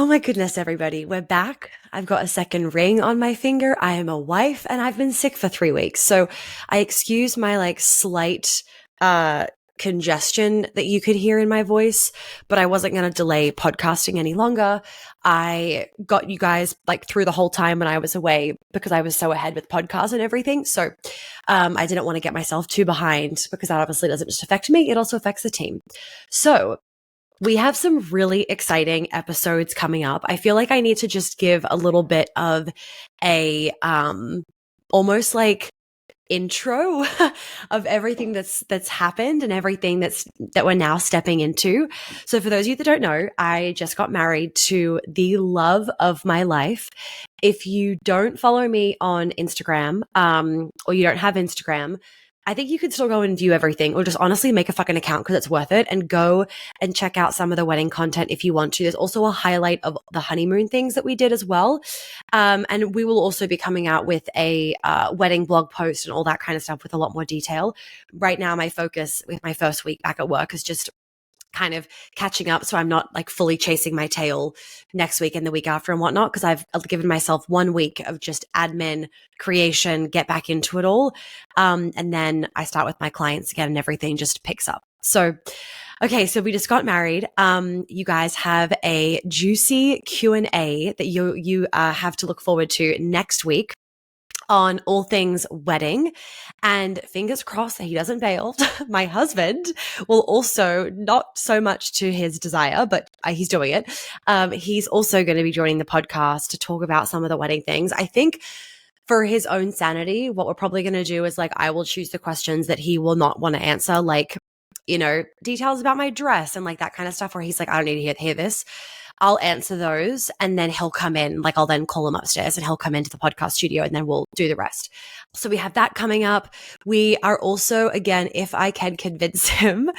Oh my goodness, everybody. We're back. I've got a second ring on my finger. I am a wife and I've been sick for 3 weeks. So I excuse my slight congestion that you could hear in my voice, but I wasn't going to delay podcasting any longer. I got you guys through the whole time when I was away because I was so ahead with podcasts and everything. So I didn't want to get myself too behind because that obviously doesn't just affect me. It also affects the team. So we have some really exciting episodes coming up. I feel like I need to just give a little bit of a almost intro of everything that's happened and everything that we're now stepping into. So for those of you that don't know, I just got married to the love of my life. If you don't follow me on Instagram, or you don't have Instagram, I think you could still go and view everything or just honestly make a fucking account because it's worth it and go and check out some of the wedding content if you want to. There's also a highlight of the honeymoon things that we did as well. And we will also be coming out with a wedding blog post and all that kind of stuff with a lot more detail. Right now, my focus with my first week back at work is just kind of catching up so I'm not fully chasing my tail next week and the week after and whatnot, because I've given myself 1 week of just admin creation, get back into it all. And then I start with my clients again and everything just picks up. So, okay, so we just got married. You guys have a juicy Q&A that you have to look forward to next week on all things wedding, and fingers crossed that he doesn't bail. My husband will also, not so much to his desire, but he's doing it. He's also going to be joining the podcast to talk about some of the wedding things. I think for his own sanity, what we're probably going to do is I will choose the questions that he will not want to answer, details about my dress and that kind of stuff where he's I don't need to hear this. I'll answer those and then he'll come in. I'll then call him upstairs and he'll come into the podcast studio and then we'll do the rest. So we have that coming up. We are also, again, if I can convince him,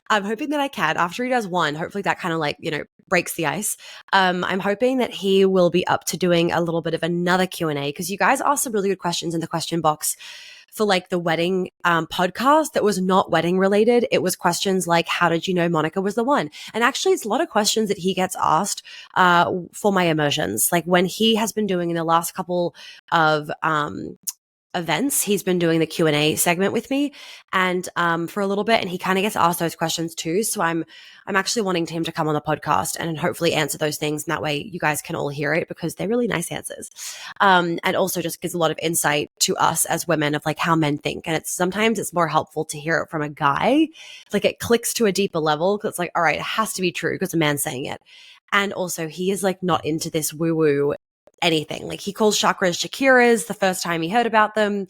I'm hoping that I can. After he does one, hopefully that kind of breaks the ice. I'm hoping that he will be up to doing a little bit of another Q&A because you guys asked some really good questions in the question box for the wedding podcast that was not wedding related. It was questions like, how did you know Monica was the one? And actually it's a lot of questions that he gets asked for my immersions. When he has been doing in the last couple of events, he's been doing the Q&A segment with me and for a little bit, and he kind of gets asked those questions too. So I'm actually wanting him to come on the podcast and hopefully answer those things, and that way you guys can all hear it because they're really nice answers. And also just gives a lot of insight to us as women of how men think, and sometimes it's more helpful to hear it from a guy. It clicks to a deeper level because it's all right, it has to be true because a man's saying it. And also he is not into this woo woo anything. He calls chakras Shakiras the first time he heard about them.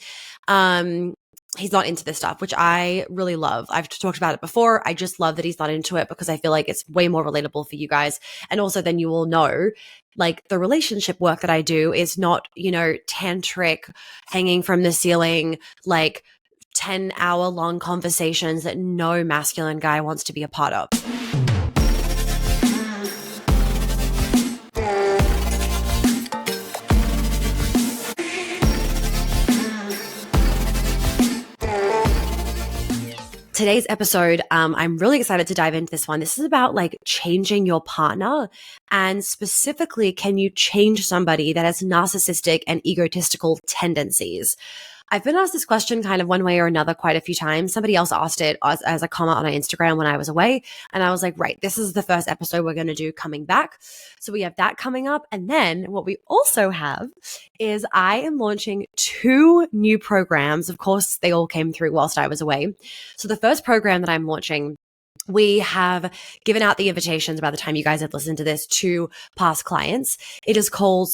He's not into this stuff, which I really love. I've talked about it before. I just love that he's not into it because I feel it's way more relatable for you guys. And also then you will know the relationship work that I do is not, tantric, hanging from the ceiling, 10-hour long conversations that no masculine guy wants to be a part of. Today's episode, I'm really excited to dive into this one. This is about changing your partner, and specifically, can you change somebody that has narcissistic and egotistical tendencies? I've been asked this question kind of one way or another quite a few times. Somebody else asked it as a comment on our Instagram when I was away. And I was like, right, this is the first episode we're going to do coming back. So we have that coming up. And then what we also have is I am launching 2 new programs. Of course, they all came through whilst I was away. So the first program that I'm launching, we have given out the invitations by the time you guys have listened to this to past clients. It is called,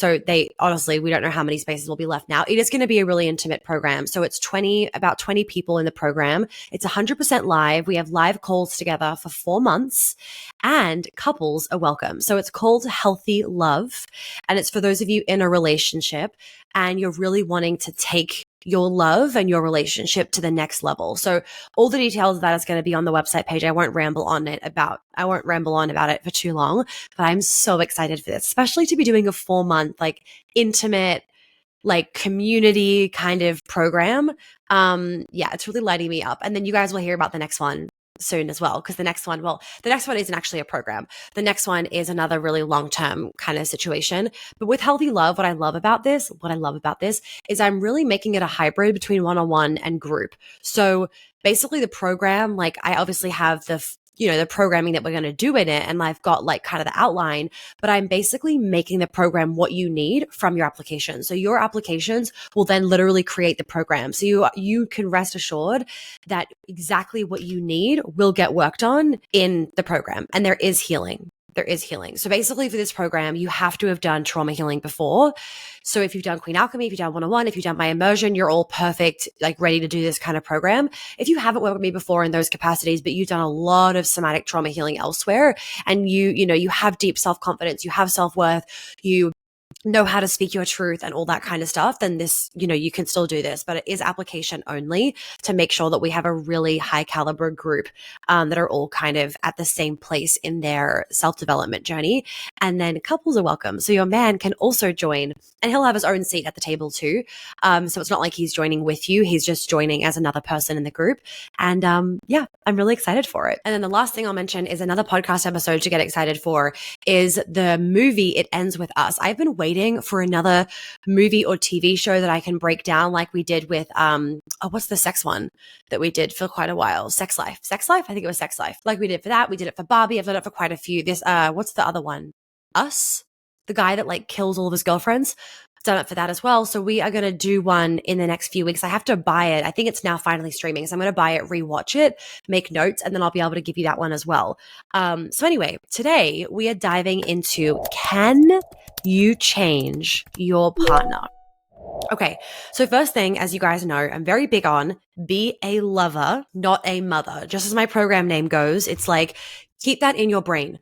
honestly, we don't know how many spaces will be left now. It is going to be a really intimate program. So it's about 20 people in the program. It's 100% live. We have live calls together for 4 months and couples are welcome. So it's called Healthy Love. And it's for those of you in a relationship and you're really wanting to take your love and your relationship to the next level. So all the details of that is going to be on the website page. I won't ramble on about it for too long, but I'm so excited for this, especially to be doing a 4-month, intimate, community kind of program. Yeah, it's really lighting me up. And then you guys will hear about the next one soon as well. Because the next one isn't actually a program. The next one is another really long-term kind of situation. But with Healthy Love, what I love about this is I'm really making it a hybrid between one-on-one and group. So basically the program, like I obviously have the programming that we're going to do in it. And I've got like kind of the outline, but I'm basically making the program what you need from your application. So your applications will then literally create the program. So you can rest assured that exactly what you need will get worked on in the program. And there is healing. So basically for this program, you have to have done trauma healing before. So if you've done Queen Alchemy, if you've done one-on-one, if you've done my immersion, you're all perfect, like ready to do this kind of program. If you haven't worked with me before in those capacities, but you've done a lot of somatic trauma healing elsewhere, and you have deep self-confidence, you have self-worth, you know how to speak your truth and all that kind of stuff, then this, you can still do this, but it is application only to make sure that we have a really high caliber group that are all kind of at the same place in their self-development journey. And then couples are welcome. So your man can also join, and he'll have his own seat at the table too. So it's not like he's joining with you. He's just joining as another person in the group. And yeah, I'm really excited for it. And then the last thing I'll mention is another podcast episode to get excited for is the movie It Ends With Us. I've been waiting for another movie or TV show that I can break down like we did with what's the sex one that we did for quite a while? Sex Life. I think it was Sex Life. Like we did for that. We did it for Barbie. I've done it for quite a few. This what's the other one? Us? The guy that like kills all of his girlfriends. I've done it for that as well. So we are going to do one in the next few weeks. I have to buy it. I think it's now finally streaming. So I'm going to buy it, rewatch it, make notes, and then I'll be able to give you that one as well. So anyway, today we are diving into, can you change your partner? Okay, so first thing, as you guys know, I'm very big on be a lover, not a mother. Just as my program name goes, it's like, keep that in your brain.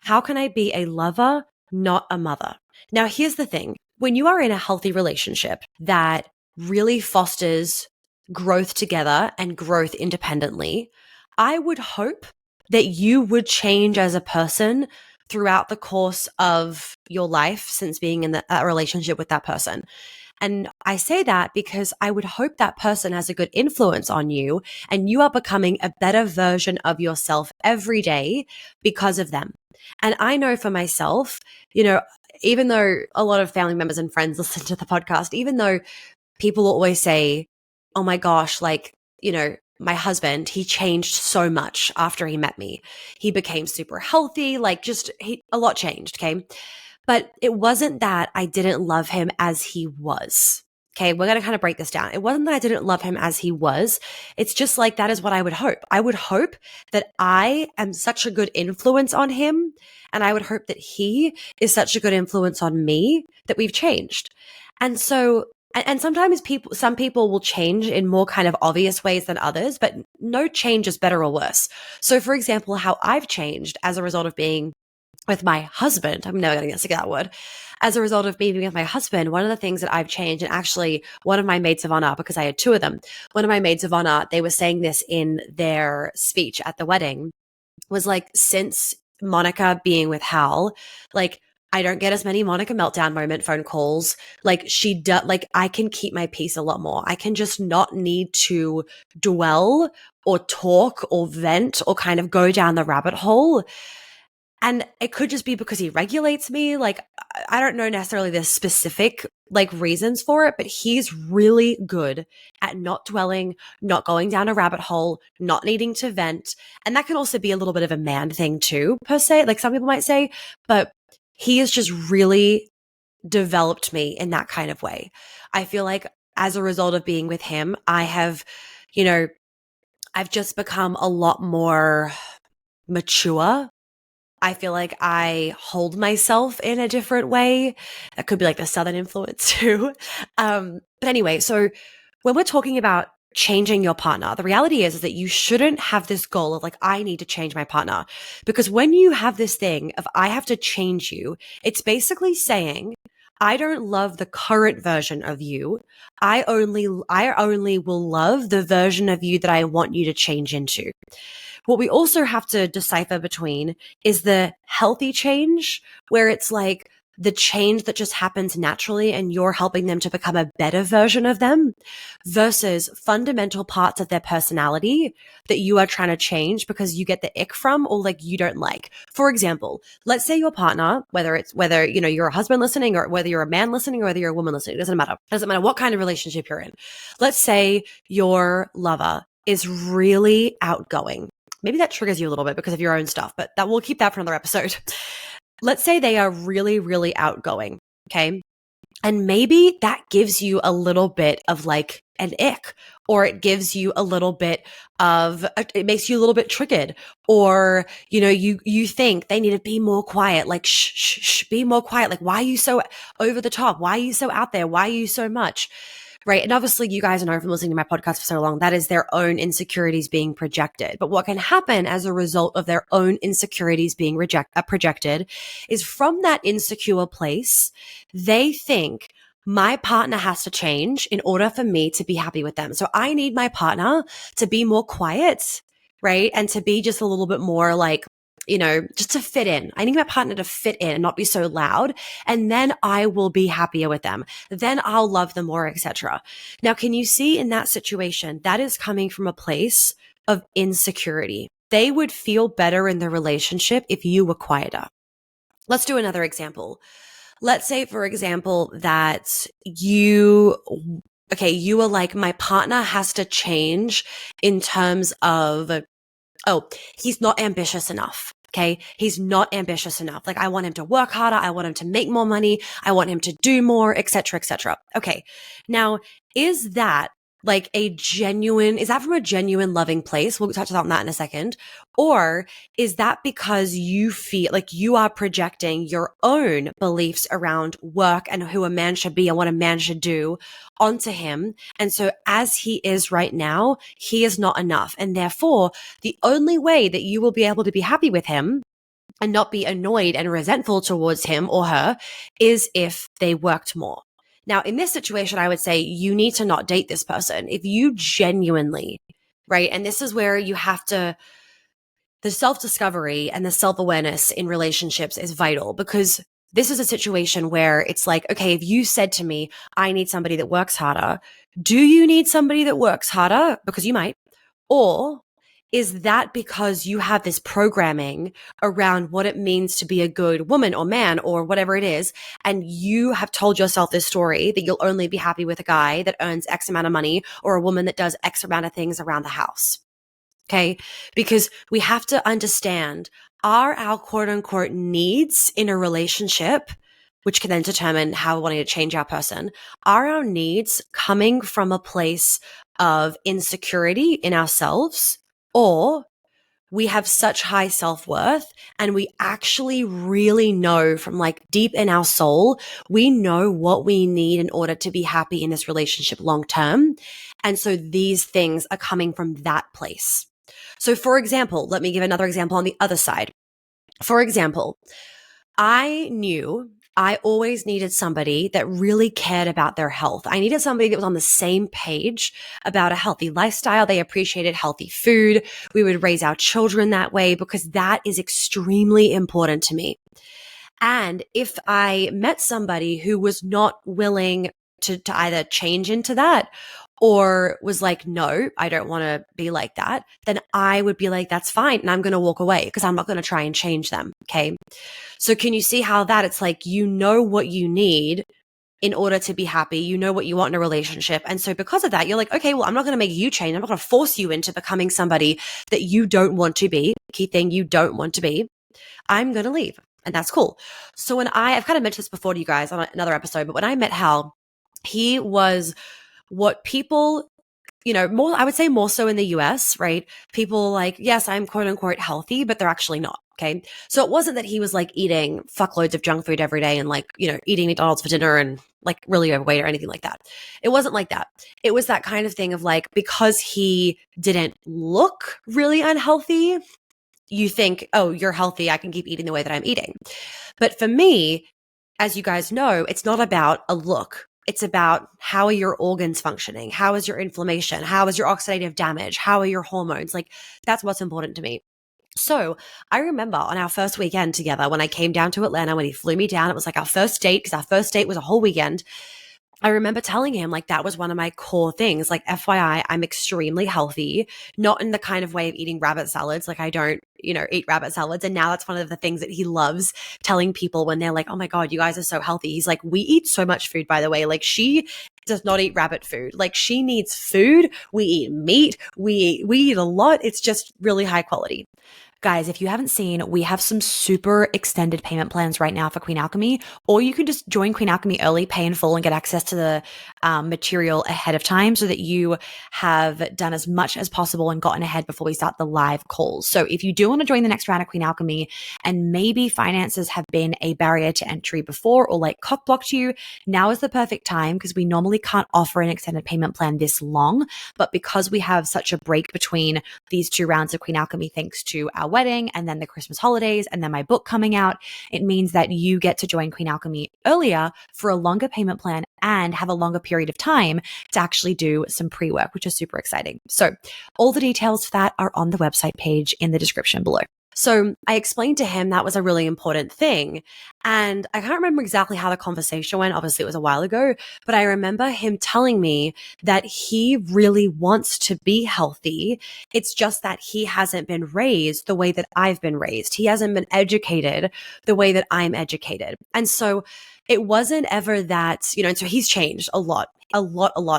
How can I be a lover, not a mother? Now, here's the thing. When you are in a healthy relationship that really fosters growth together and growth independently, I would hope that you would change as a person throughout the course of your life since being in a relationship with that person. And I say that because I would hope that person has a good influence on you and you are becoming a better version of yourself every day because of them. And I know for myself, even though a lot of family members and friends listen to the podcast, even though people always say, oh my gosh, like, my husband, he changed so much after he met me. He became super healthy, like a lot changed, okay? But it wasn't that I didn't love him as he was. Okay, we're going to kind of break this down. It wasn't that I didn't love him as he was. It's just like that is what I would hope. I would hope that I am such a good influence on him, and I would hope that he is such a good influence on me that we've changed. And so, and sometimes some people will change in more kind of obvious ways than others, but no change is better or worse. So for example, how I've changed as a result of being with my husband, I'm never going to get sick of that word. As a result of me being with my husband, one of the things that I've changed, and actually one of my maids of honor, because I had two of them, one of my maids of honor, they were saying this in their speech at the wedding, was like, since Monica being with Hal, like, I don't get as many Monica meltdown moment phone calls. Like I can keep my peace a lot more. I can just not need to dwell or talk or vent or kind of go down the rabbit hole. And it could just be because he regulates me. Like, I don't know necessarily the specific like reasons for it, but he's really good at not dwelling, not going down a rabbit hole, not needing to vent. And that can also be a little bit of a man thing too, per se, like some people might say, but he has just really developed me in that kind of way. I feel like as a result of being with him, I've just become a lot more mature. I feel like I hold myself in a different way. That could be like the Southern influence too. But anyway, so when we're talking about changing your partner, the reality is that you shouldn't have this goal of like, I need to change my partner. Because when you have this thing of I have to change you, it's basically saying, I don't love the current version of you. I only will love the version of you that I want you to change into. What we also have to decipher between is the healthy change, where it's like the change that just happens naturally and you're helping them to become a better version of them versus fundamental parts of their personality that you are trying to change because you get the ick from or like you don't like. For example, let's say your partner, whether you know you're a husband listening or whether you're a man listening or whether you're a woman listening, it doesn't matter. It doesn't matter what kind of relationship you're in. Let's say your lover is really outgoing. Maybe that triggers you a little bit because of your own stuff, but that we'll keep that for another episode. Let's say they are really, really outgoing. Okay. And maybe that gives you a little bit of like an ick, or it gives you a little bit of, it makes you a little bit triggered, or, you know, you think they need to be more quiet, like, shh, be more quiet. Like, why are you so over the top? Why are you so out there? Why are you so much? Right. And obviously you guys know from listening to my podcast for so long, that is their own insecurities being projected. But what can happen as a result of their own insecurities being projected is from that insecure place, they think my partner has to change in order for me to be happy with them. So I need my partner to be more quiet, right? And to be just a little bit more like, you know, just to fit in. I need my partner to fit in and not be so loud. And then I will be happier with them. Then I'll love them more, etc. Now, can you see in that situation, that is coming from a place of insecurity. They would feel better in the relationship if you were quieter. Let's do another example. Let's say, for example, that you are like, my partner has to change in terms of, oh, he's not ambitious enough. Okay. He's not ambitious enough. Like, I want him to work harder. I want him to make more money. I want him to do more, etc., etc. Okay. Now, is that from a genuine loving place? We'll touch on that in a second. Or is that because you feel like you are projecting your own beliefs around work and who a man should be and what a man should do onto him? And so as he is right now, he is not enough. And therefore, the only way that you will be able to be happy with him and not be annoyed and resentful towards him or her is if they worked more. Now, in this situation, I would say you need to not date this person. If you genuinely, right? And this is where you have to, the self-discovery and the self-awareness in relationships is vital, because this is a situation where it's like, okay, if you said to me, I need somebody that works harder, do you need somebody that works harder? Because you might. Or is that because you have this programming around what it means to be a good woman or man or whatever it is, and you have told yourself this story that you'll only be happy with a guy that earns X amount of money or a woman that does X amount of things around the house? Okay. Because we have to understand, are our quote unquote needs in a relationship, which can then determine how we're wanting to change our person, are our needs coming from a place of insecurity in ourselves, or we have such high self-worth and we actually really know from like deep in our soul, we know what we need in order to be happy in this relationship long term. And so these things are coming from that place. So for example, let me give another example on the other side. For example, I knew I always needed somebody that really cared about their health. I needed somebody that was on the same page about a healthy lifestyle. They appreciated healthy food. We would raise our children that way because that is extremely important to me. And if I met somebody who was not willing to either change into that or was like, no, I don't want to be like that, then I would be like, that's fine. And I'm going to walk away because I'm not going to try and change them. Okay. So can you see how that it's like, you know what you need in order to be happy. You know what you want in a relationship. And so because of that, you're like, okay, well, I'm not going to make you change. I'm not going to force you into becoming somebody that you don't want to be. Key thing, you don't want to be. I'm going to leave. And that's cool. So when I've kind of mentioned this before to you guys on another episode, but when I met Hal, he was what people, you know, more, I would say more so in the US, right? People like, yes, I'm quote unquote healthy, but they're actually not. Okay. So it wasn't that he was like eating fuckloads of junk food every day and like, you know, eating McDonald's for dinner and like really overweight or anything like that. It wasn't like that. It was that kind of thing of like, because he didn't look really unhealthy, you think, oh, you're healthy, I can keep eating the way that I'm eating. But for me, as you guys know, it's not about a look. It's about how are your organs functioning? How is your inflammation? How is your oxidative damage? How are your hormones? Like, that's what's important to me. So I remember on our first weekend together when I came down to Atlanta, when he flew me down, it was like our first date because our first date was a whole weekend. I remember telling him like that was one of my core things. Like, FYI, I'm extremely healthy, not in the kind of way of eating rabbit salads. Like, I don't, eat rabbit salads. And now that's one of the things that he loves telling people when they're like, oh my God, you guys are so healthy. He's like, we eat so much food, by the way. Like, she does not eat rabbit food. Like, she needs food. We eat meat. We eat a lot. It's just really high quality. Guys, if you haven't seen, we have some super extended payment plans right now for Queen Alchemy, or you can just join Queen Alchemy early, pay in full, and get access to the material ahead of time so that you have done as much as possible and gotten ahead before we start the live calls. So if you do want to join the next round of Queen Alchemy and maybe finances have been a barrier to entry before or like cock blocked you, now is the perfect time because we normally can't offer an extended payment plan this long. But because we have such a break between these two rounds of Queen Alchemy, thanks to our wedding and then the Christmas holidays and then my book coming out, it means that you get to join Queen Alchemy earlier for a longer payment plan and have a longer period of time to actually do some pre-work, which is super exciting. So all the details for that are on the website page in the description below. So I explained to him that was a really important thing. And I can't remember exactly how the conversation went. Obviously, it was a while ago, but I remember him telling me that he really wants to be healthy. It's just that he hasn't been raised the way that I've been raised. He hasn't been educated the way that I'm educated. And so it wasn't ever that, and so he's changed a lot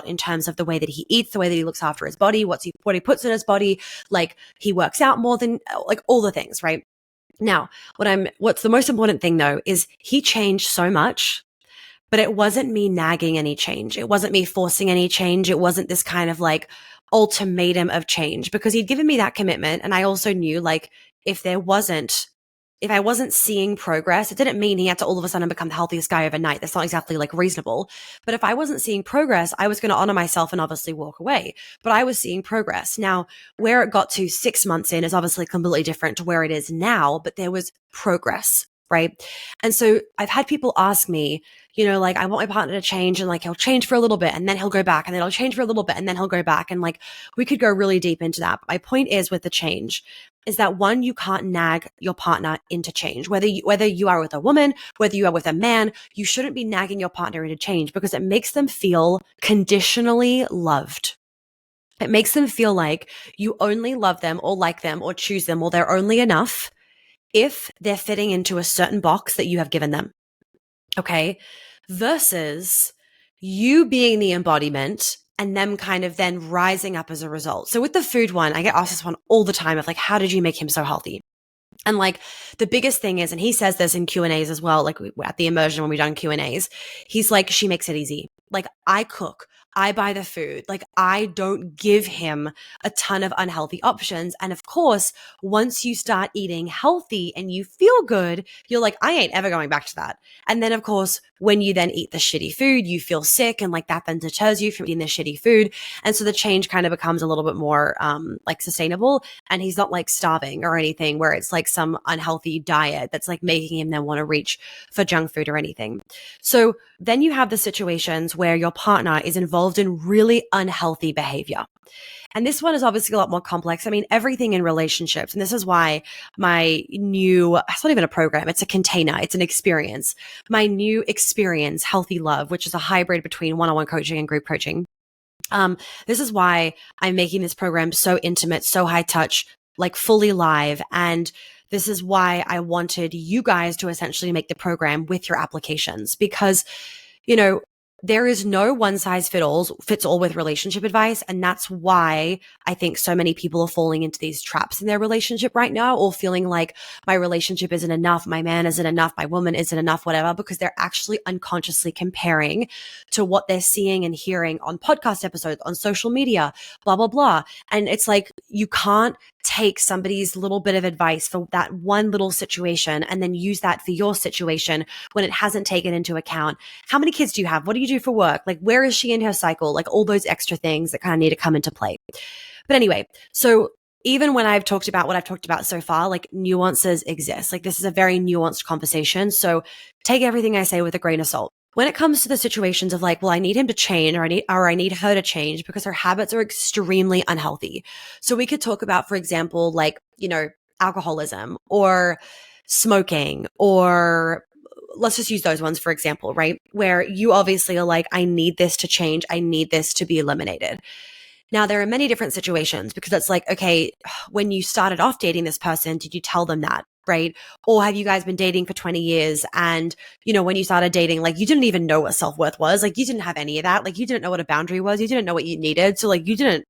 in terms of the way that he eats, the way that he looks after his body, what he puts in his body. Like, he works out more than like all the things, right? Now, what's the most important thing though is he changed so much, but it wasn't me nagging any change. It wasn't me forcing any change. It wasn't this kind of like ultimatum of change because he'd given me that commitment. And I also knew like if I wasn't seeing progress, it didn't mean he had to all of a sudden become the healthiest guy overnight. That's not exactly like reasonable. But if I wasn't seeing progress, I was going to honor myself and obviously walk away. But I was seeing progress. Now, where it got to 6 months in is obviously completely different to where it is now, but there was progress, right? And so I've had people ask me, like, I want my partner to change, and like he'll change for a little bit and then he'll go back, and then he'll change for a little bit and then he'll go back. And like, we could go really deep into that. But my point is with the change is that one, you can't nag your partner into change. Whether you are with a woman, whether you are with a man, you shouldn't be nagging your partner into change because it makes them feel conditionally loved. It makes them feel like you only love them or like them or choose them or they're only enough if they're fitting into a certain box that you have given them. Okay? Versus you being the embodiment and them kind of then rising up as a result. So with the food one, I get asked this one all the time of like, how did you make him so healthy? And like the biggest thing is, and he says this in Q&As as well, like at the immersion when we've done Q&As, he's like, she makes it easy. Like, I cook, I buy the food. Like, I don't give him a ton of unhealthy options. And of course, once you start eating healthy and you feel good, you're like, I ain't ever going back to that. And then of course, when you then eat the shitty food, you feel sick, and like that then deters you from eating the shitty food. And so the change kind of becomes a little bit more like sustainable. And he's not like starving or anything where it's like some unhealthy diet that's like making him then want to reach for junk food or anything. So then you have the situations where your partner is involved in really unhealthy behavior. And this one is obviously a lot more complex. I mean, everything in relationships. And this is why it's not even a program, it's a container, it's an experience. My new experience, Healthy Love, which is a hybrid between one-on-one coaching and group coaching. This is why I'm making this program so intimate, so high touch, like fully live. And this is why I wanted you guys to essentially make the program with your applications because, there is no one size fits all with relationship advice. And that's why I think so many people are falling into these traps in their relationship right now, or feeling like my relationship isn't enough, my man isn't enough, my woman isn't enough, whatever, because they're actually unconsciously comparing to what they're seeing and hearing on podcast episodes, on social media, blah, blah, blah. And it's like, you can't take somebody's little bit of advice for that one little situation and then use that for your situation when it hasn't taken into account how many kids do you have, what do you do for work, like where is she in her cycle, like all those extra things that kind of need to come into play. But anyway, so even when I've talked about what I've talked about so far, like nuances exist. Like, this is a very nuanced conversation, so take everything I say with a grain of salt. When it comes to the situations of like, well, I need him to change, or I need her to change because her habits are extremely unhealthy. So we could talk about, for example, like, alcoholism or smoking, or let's just use those ones for example, right? Where you obviously are like, I need this to change. I need this to be eliminated. Now, there are many different situations because it's like, okay, when you started off dating this person, did you tell them that? Right? Or have you guys been dating for 20 years and, when you started dating, like you didn't even know what self-worth was. Like you didn't have any of that. Like you didn't know what a boundary was. You didn't know what you needed. So like you didn't,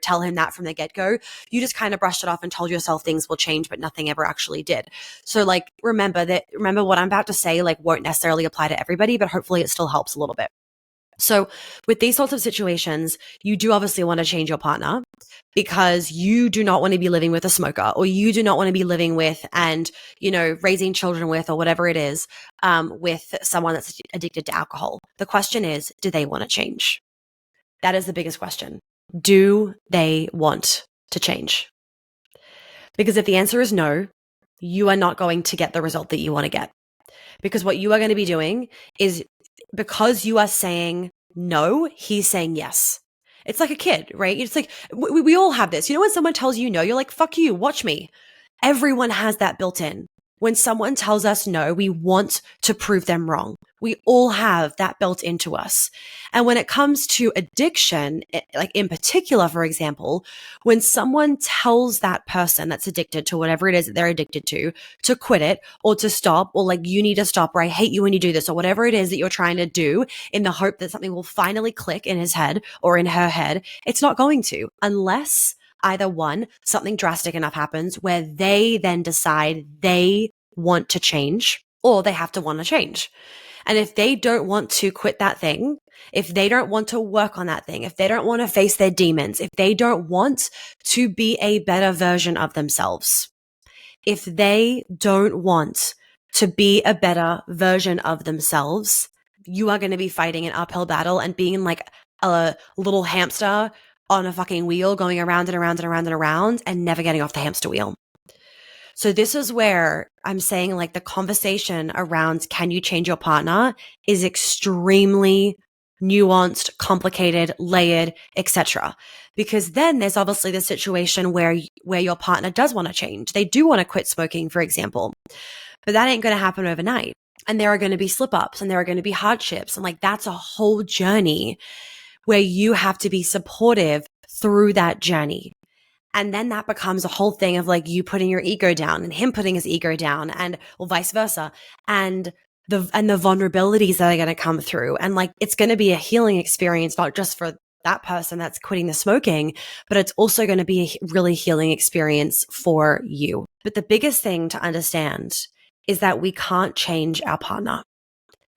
tell him that from the get-go. You just kind of brushed it off and told yourself things will change, but nothing ever actually did. So like, remember what I'm about to say, like won't necessarily apply to everybody, but hopefully it still helps a little bit. So with these sorts of situations, you do obviously want to change your partner because you do not want to be living with a smoker, or you do not want to be living with and, raising children with, or whatever it is, with someone that's addicted to alcohol. The question is, do they want to change? That is the biggest question. Do they want to change? Because if the answer is no, you are not going to get the result that you want to get. Because what you are going to be doing is, because you are saying no, he's saying yes. It's like a kid, right? It's like, we all have this. When someone tells you no, you're like, fuck you, watch me. Everyone has that built in. When someone tells us no, we want to prove them wrong. We all have that built into us. And when it comes to addiction, like in particular, for example, when someone tells that person that's addicted to whatever it is that they're addicted to quit it or to stop, or like, you need to stop, or I hate you when you do this, or whatever it is that you're trying to do in the hope that something will finally click in his head or in her head, it's not going to, unless either one, something drastic enough happens where they then decide they want to change, or they have to want to change. And if they don't want to quit that thing, if they don't want to work on that thing, if they don't want to face their demons, if they don't want to be a better version of themselves, if they don't want to be a better version of themselves, you are going to be fighting an uphill battle and being like a little hamster on a fucking wheel, going around and around and around and around and never getting off the hamster wheel. So this is where I'm saying, like, the conversation around can you change your partner is extremely nuanced, complicated, layered, etc. Because then there's obviously the situation where your partner does want to change. They do want to quit smoking, for example, but that ain't going to happen overnight. And there are going to be slip-ups and there are going to be hardships. And like, that's a whole journey where you have to be supportive through that journey. And then that becomes a whole thing of like you putting your ego down and him putting his ego down, and or vice versa. And the vulnerabilities that are going to come through. And like, it's going to be a healing experience, not just for that person that's quitting the smoking, but it's also going to be a really healing experience for you. But the biggest thing to understand is that we can't change our partner.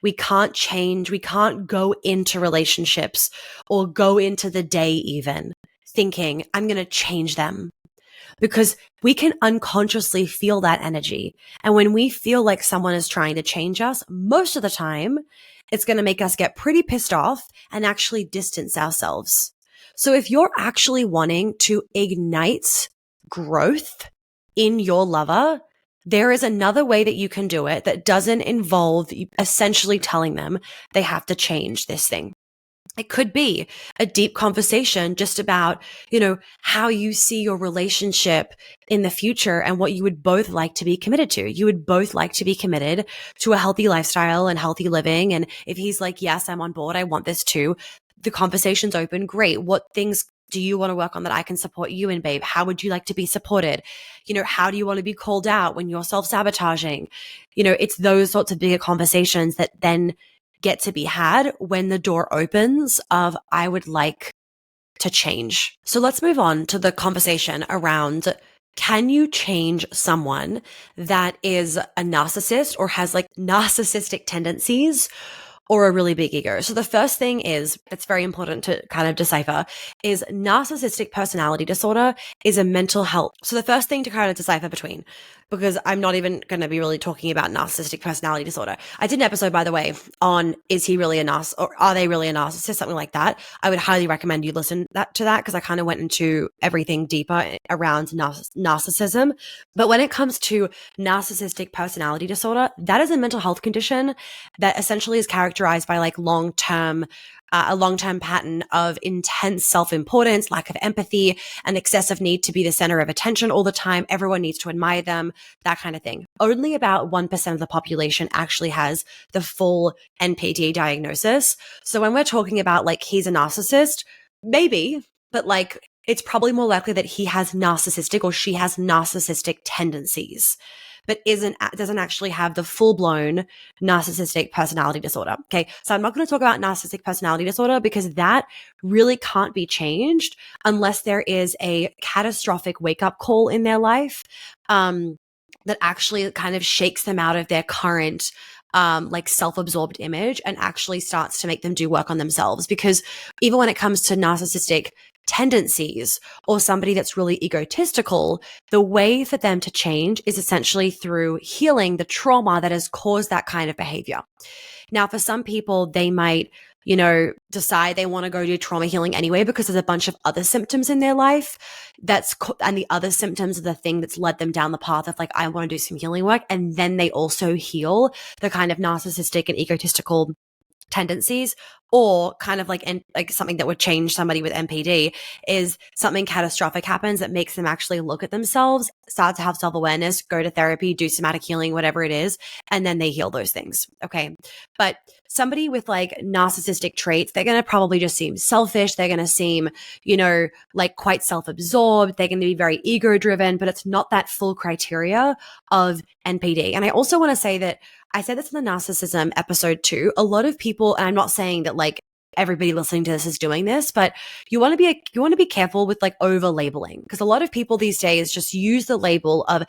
We can't go into relationships or go into the day even thinking, I'm going to change them. Because we can unconsciously feel that energy. And when we feel like someone is trying to change us, most of the time, it's going to make us get pretty pissed off and actually distance ourselves. So if you're actually wanting to ignite growth in your lover, there is another way that you can do it that doesn't involve essentially telling them they have to change this thing. It could be a deep conversation just about, how you see your relationship in the future and what you would both like to be committed to. You would both like to be committed to a healthy lifestyle and healthy living. And if he's like, yes, I'm on board, I want this too, the conversation's open. Great. What things do you want to work on that I can support you in, babe? How would you like to be supported? How do you want to be called out when you're self-sabotaging? It's those sorts of bigger conversations that then get to be had when the door opens of, I would like to change. So let's move on to the conversation around, can you change someone that is a narcissist or has like narcissistic tendencies or a really big ego? So the first thing is, it's very important to kind of decipher, is narcissistic personality disorder is a mental health. So the first thing to kind of decipher between, because I'm not even going to be really talking about narcissistic personality disorder. I did an episode, by the way, on is he really a narcissist, or are they really a narcissist, something like that. I would highly recommend you listen to that because I kind of went into everything deeper around narcissism. But when it comes to narcissistic personality disorder, that is a mental health condition that essentially is characterized by like long-term a long-term pattern of intense self-importance, lack of empathy, an excessive need to be the center of attention all the time. Everyone needs to admire them, that kind of thing. Only about 1% of the population actually has the full NPD diagnosis. So when we're talking about like he's a narcissist, maybe, but like it's probably more likely that he has narcissistic or she has narcissistic tendencies, but doesn't actually have the full-blown narcissistic personality disorder. Okay. So I'm not going to talk about narcissistic personality disorder because that really can't be changed unless there is a catastrophic wake-up call in their life, that actually kind of shakes them out of their current like self-absorbed image and actually starts to make them do work on themselves. Because even when it comes to narcissistic tendencies or somebody that's really egotistical, the way for them to change is essentially through healing the trauma that has caused that kind of behavior. Now, for some people, they might, decide they want to go do trauma healing anyway because there's a bunch of other symptoms in their life and the other symptoms are the thing that's led them down the path of like, I want to do some healing work. And then they also heal the kind of narcissistic and egotistical tendencies, or kind of like something that would change somebody with NPD is something catastrophic happens that makes them actually look at themselves, start to have self-awareness, go to therapy, do somatic healing, whatever it is, and then they heal those things. Okay. But somebody with like narcissistic traits, they're going to probably just seem selfish. They're going to seem, like quite self-absorbed. They're going to be very ego-driven, but it's not that full criteria of NPD. And I also want to say that I said this in the narcissism episode 2. A lot of people, and I'm not saying that like everybody listening to this is doing this, but you want to be careful with like over labeling, because a lot of people these days just use the label of,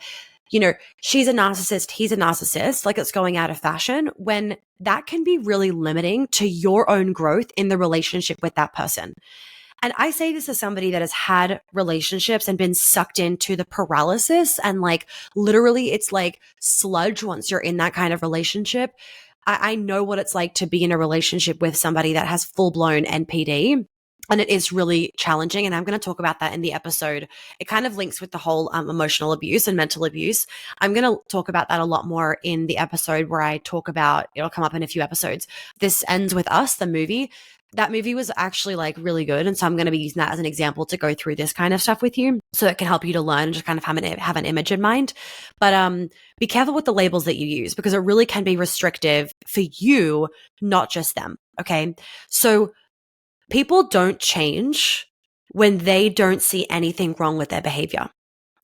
she's a narcissist, he's a narcissist, like it's going out of fashion, when that can be really limiting to your own growth in the relationship with that person. And I say this as somebody that has had relationships and been sucked into the paralysis, and like literally it's like sludge once you're in that kind of relationship. I know what it's like to be in a relationship with somebody that has full blown NPD. And it is really challenging. And I'm going to talk about that in the episode. It kind of links with the whole emotional abuse and mental abuse. I'm going to talk about that a lot more in the episode where I talk about, it'll come up in a few episodes. This Ends With Us, the movie. That movie was actually like really good. And so I'm going to be using that as an example to go through this kind of stuff with you, so it can help you to learn and just kind of have an image in mind. But be careful with the labels that you use, because it really can be restrictive for you, not just them. Okay. So people don't change when they don't see anything wrong with their behavior.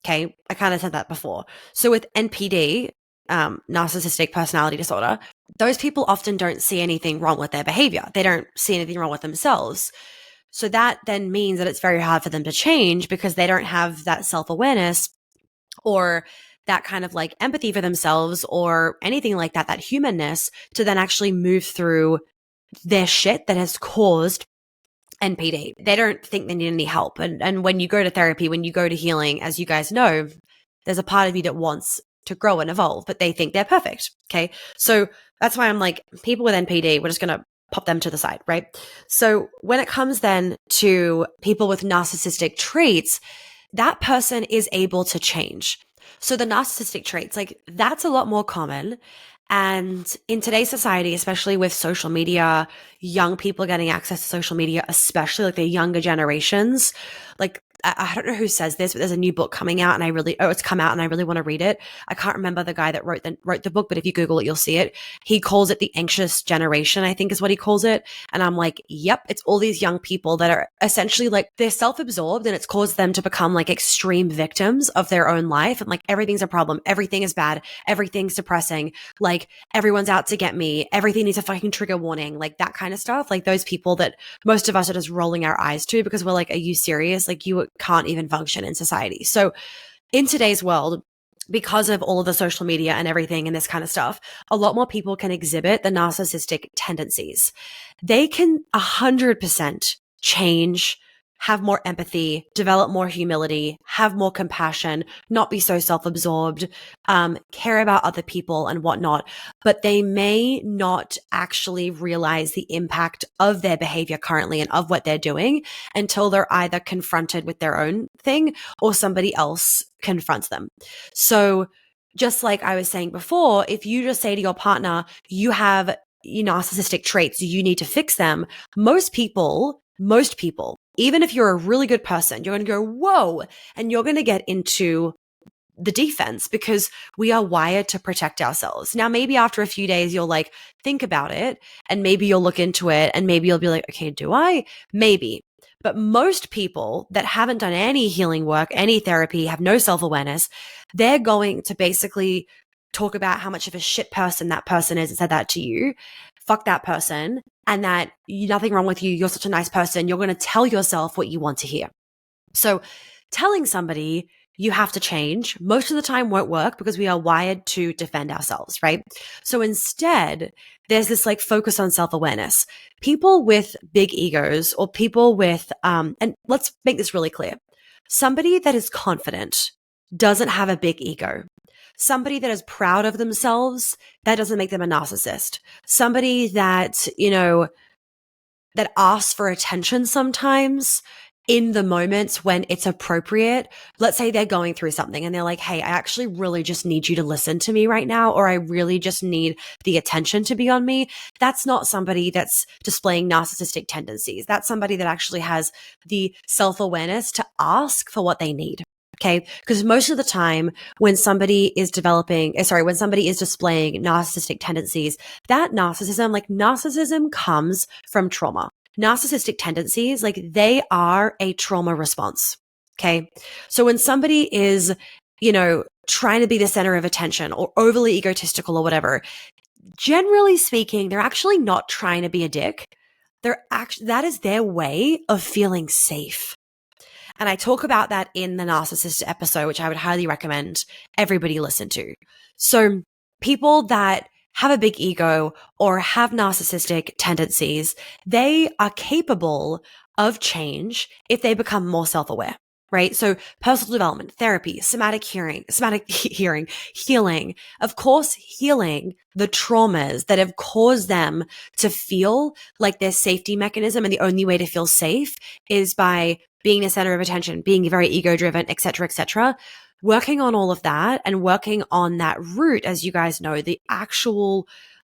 Okay. I kind of said that before. So with NPD, narcissistic personality disorder, those people often don't see anything wrong with their behavior. They don't see anything wrong with themselves. So that then means that it's very hard for them to change, because they don't have that self-awareness or that kind of like empathy for themselves or anything like that, that humanness, to then actually move through their shit that has caused NPD. They don't think they need any help. And when you go to therapy, when you go to healing, as you guys know, there's a part of you that wants to grow and evolve, but they think they're perfect. Okay. So that's why I'm like, people with NPD, we're just going to pop them to the side, right? So when it comes then to people with narcissistic traits, that person is able to change. So the narcissistic traits, like that's a lot more common. And in today's society, especially with social media, young people getting access to social media, especially like the younger generations, like I don't know who says this, but there's a new book coming out and it's come out and I really want to read it. I can't remember the guy that wrote the book, but if you Google it, you'll see it. He calls it the anxious generation, I think is what he calls it. And I'm like, yep, it's all these young people that are essentially like, they're self-absorbed, and it's caused them to become like extreme victims of their own life. And like, everything's a problem. Everything is bad. Everything's depressing. Like, everyone's out to get me. Everything needs a fucking trigger warning. Like that kind of stuff. Like those people that most of us are just rolling our eyes to, because we're like, are you serious? Like you can't even function in society. So in today's world, because of all of the social media and everything and this kind of stuff, a lot more people can exhibit the narcissistic tendencies. They can 100% change, have more empathy, develop more humility, have more compassion, not be so self-absorbed, care about other people and whatnot. But they may not actually realize the impact of their behavior currently and of what they're doing until they're either confronted with their own thing or somebody else confronts them. So just like I was saying before, if you just say to your partner, you have narcissistic traits, you need to fix them. Most people, even if you're a really good person, you're going to go, whoa, and you're going to get into the defense because we are wired to protect ourselves. Now, maybe after a few days, you'll like think about it and maybe you'll look into it and maybe you'll be like, okay, do I? Maybe. But most people that haven't done any healing work, any therapy, have no self-awareness, they're going to basically talk about how much of a shit person that person is and said that to you. Fuck that person. And that nothing wrong with you. You're such a nice person. You're going to tell yourself what you want to hear. So telling somebody you have to change most of the time won't work because we are wired to defend ourselves, right? So instead, there's this like focus on self-awareness. People with big egos or people with, and let's make this really clear. Somebody that is confident doesn't have a big ego. Somebody that is proud of themselves, that doesn't make them a narcissist. Somebody that, that asks for attention sometimes in the moments when it's appropriate. Let's say they're going through something and they're like, hey, I actually really just need you to listen to me right now, or I really just need the attention to be on me. That's not somebody that's displaying narcissistic tendencies. That's somebody that actually has the self-awareness to ask for what they need. Okay. Because most of the time when somebody is displaying narcissistic tendencies, that narcissism comes from trauma. Narcissistic tendencies, like they are a trauma response. Okay. So when somebody is, trying to be the center of attention or overly egotistical or whatever, generally speaking, they're actually not trying to be a dick. That is their way of feeling safe. And I talk about that in the Narcissist episode, which I would highly recommend everybody listen to. So people that have a big ego or have narcissistic tendencies, they are capable of change if they become more self-aware, right? So personal development, therapy, somatic healing, of course, healing the traumas that have caused them to feel like their safety mechanism. And the only way to feel safe is by being the center of attention, being very ego-driven, et cetera, working on all of that and working on that root, as you guys know, the actual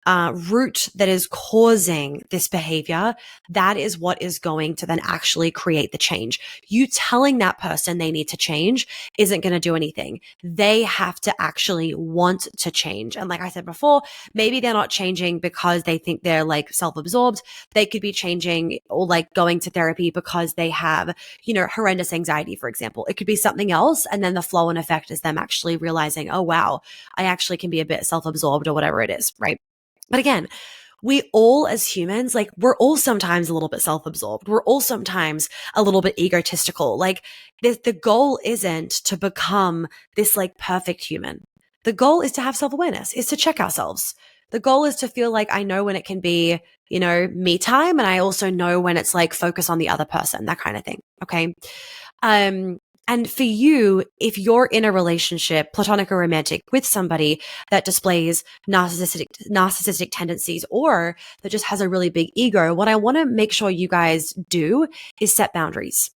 root that is causing this behavior, that is what is going to then actually create the change. You telling that person they need to change isn't going to do anything. They have to actually want to change. And like I said before, maybe they're not changing because they think they're like self-absorbed. They could be changing or like going to therapy because they have, horrendous anxiety, for example. It could be something else. And then the flow and effect is them actually realizing, oh, wow, I actually can be a bit self-absorbed or whatever it is, right? But again, we all as humans, like we're all sometimes a little bit self-absorbed. We're all sometimes a little bit egotistical. Like the goal isn't to become this like perfect human. The goal is to have self-awareness, is to check ourselves. The goal is to feel like I know when it can be, me time. And I also know when it's like focus on the other person, that kind of thing. Okay. And for you, if you're in a relationship, platonic or romantic, with somebody that displays narcissistic tendencies or that just has a really big ego, what I want to make sure you guys do is set boundaries.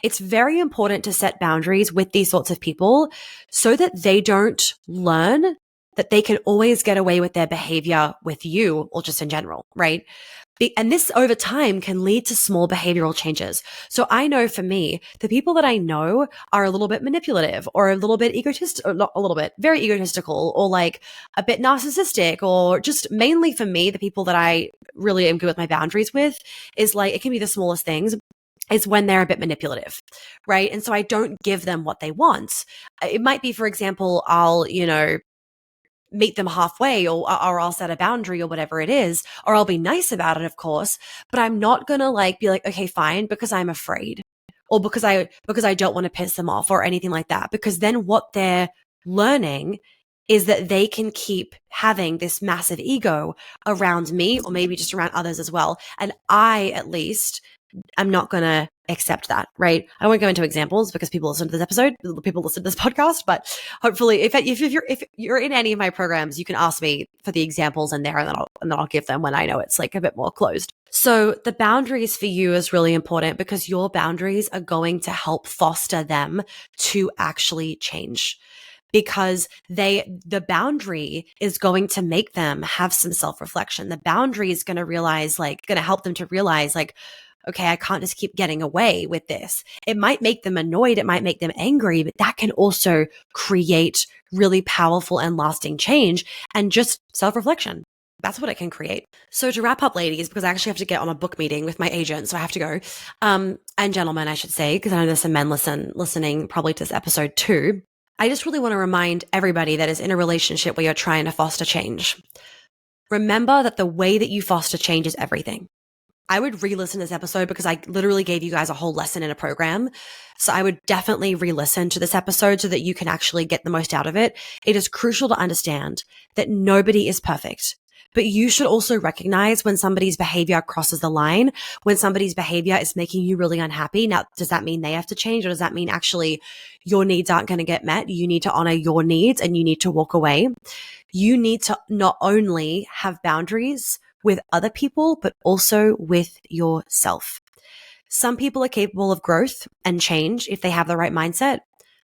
It's very important to set boundaries with these sorts of people so that they don't learn that they can always get away with their behavior with you or just in general, right? And this over time can lead to small behavioral changes. So I know for me, the people that I know are a little bit manipulative or a little bit egotistical, or not a little bit, very egotistical or like a bit narcissistic, or just mainly for me, the people that I really am good with my boundaries with is like, it can be the smallest things. Is when they're a bit manipulative, right? And so I don't give them what they want. It might be, for example, I'll, meet them halfway or I'll set a boundary or whatever it is, or I'll be nice about it, of course, but I'm not going to like be like, okay, fine, because I'm afraid or because I don't want to piss them off or anything like that. Because then what they're learning is that they can keep having this massive ego around me or maybe just around others as well. And I, at least, I'm not going to accept that, right? I won't go into examples because people listen to this episode, people listen to this podcast, but hopefully if you're in any of my programs, you can ask me for the examples in there and then I'll give them when I know it's like a bit more closed. So the boundaries for you is really important because your boundaries are going to help foster them to actually change. because the boundary is going to make them have some self-reflection. The boundary is going to help them to realize like, okay, I can't just keep getting away with this. It might make them annoyed. It might make them angry, but that can also create really powerful and lasting change and just self-reflection. That's what it can create. So to wrap up, ladies, because I actually have to get on a book meeting with my agent, so I have to go. And gentlemen, I should say, because I know there's some men listening probably to this episode too. I just really want to remind everybody that is in a relationship where you're trying to foster change. Remember that the way that you foster change is everything. I would re-listen to this episode because I literally gave you guys a whole lesson in a program. So I would definitely re-listen to this episode so that you can actually get the most out of it. It is crucial to understand that nobody is perfect. But you should also recognize when somebody's behavior crosses the line, when somebody's behavior is making you really unhappy. Now, does that mean they have to change, or does that mean actually your needs aren't going to get met? You need to honor your needs and you need to walk away. You need to not only have boundaries with other people, but also with yourself. Some people are capable of growth and change if they have the right mindset.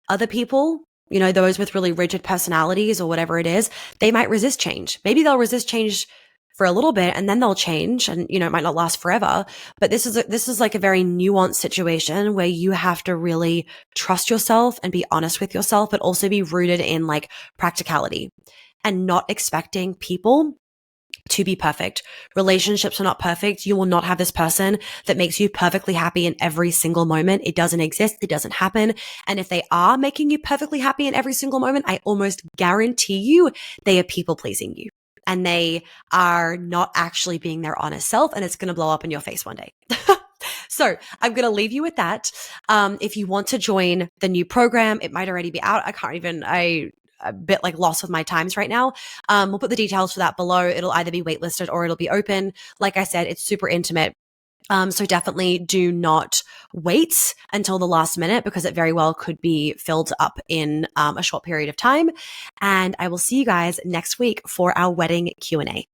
Other people, those with really rigid personalities or whatever it is, they might resist change. Maybe they'll resist change for a little bit and then they'll change, and it might not last forever. But this is like a very nuanced situation where you have to really trust yourself and be honest with yourself, but also be rooted in like practicality and not expecting people to be perfect. Relationships are not perfect. You will not have this person that makes you perfectly happy in every single moment. It doesn't exist. It doesn't happen. And if they are making you perfectly happy in every single moment, I almost guarantee you they are people pleasing you. And they are not actually being their honest self, and it's going to blow up in your face one day. So I'm going to leave you with that. If you want to join the new program, it might already be out. A bit like lost with my times right now. We'll put the details for that below. It'll either be waitlisted or it'll be open. Like I said, it's super intimate. So definitely do not wait until the last minute because it very well could be filled up in a short period of time. And I will see you guys next week for our wedding Q&A.